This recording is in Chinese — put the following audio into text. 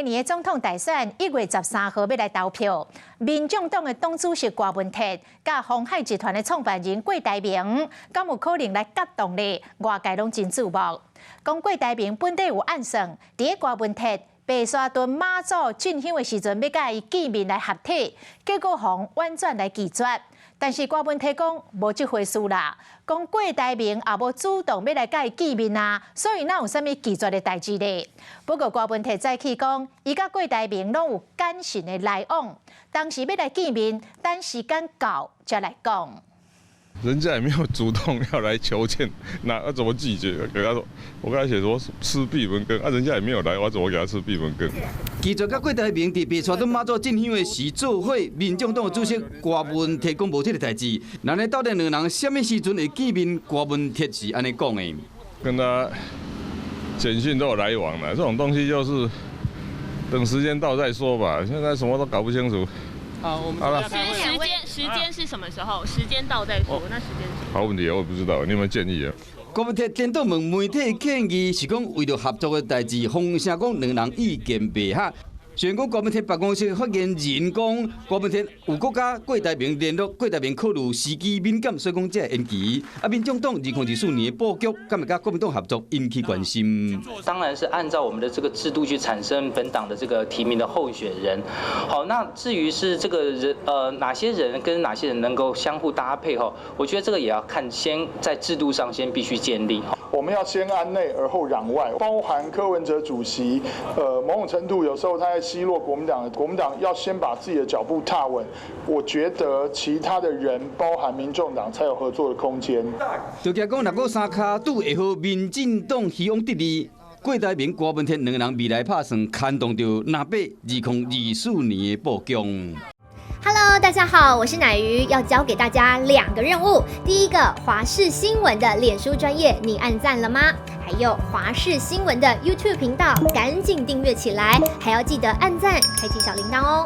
年的总统大选1月13號要來投票，民眾黨的黨主席郭文鐵甲鴻海集團的創辦人郭台銘，敢有可能來角動呢？外界攏真注目。講郭台銘本地有暗算，佇個郭文鐵白沙屯媽祖進香的時陣，要甲伊見面來合體，結果互婉轉來拒絕。但是郭文鐵講無這回事啦，講郭台銘也無主動要來甲伊見面啊，所以哪有啥物拒絕的代志呢？不過郭文鐵再起講，伊甲郭台銘攏有感情的來往，當時要來見面，等時間到再來講。人家也沒有主動要來求見，那要怎麼拒絕？給他說，我跟他寫說吃閉門羹啊，人家也沒有來，我怎麼給他吃閉門羹？拒絕甲郭台銘佇白沙屯媽祖進香的時做伙，民眾黨主席郭文鐵講無這個代志。那呢到底兩人什麼時陣會見面？郭文鐵是安尼講的。跟他簡訊都有來往了，這種東西就是等時間到再說吧。現在什麼都搞不清楚。好，我們要開會。時間是什麼時候？時間到再說。那時間是？好問題啊，我不知道，你有沒有建議啊？郭文鐵顛倒問媒體建議是講為了合作的代志，風聲講兩人意見不合。雖然講郭文鐵辦公室發言人講，郭文鐵有國甲郭台銘聯絡，郭台銘考慮時機敏感，所以講這延期。民眾黨2024年的布局，敢會甲國民黨合作引起關心？當然是按照我們的這個制度去產生本黨的這個提名的候選人。好，那至於是這個人哪些人跟哪些人能夠相互搭配哈，我覺得這個也要看先在制度上先必須建立。我們要先安內而後攘外，包含柯文哲主席，某種程度有時候他在奚落國民黨要先把自己的腳步踏穩。我覺得其他的人，包含民眾黨，才有合作的空間。就驚講，如果三腳拄會好，民進黨希望得利，郭台銘、郭文鐵兩人未來拍算牽動到南北2024年的布局。Hello， 大家好，我是乃瑜，要教給大家2個任務。第一個，華視新聞的臉書專頁，你按讚了嗎？還有華視新聞的 YouTube 頻道，趕緊訂閱起來，還要記得按讚，開啟小鈴鐺哦。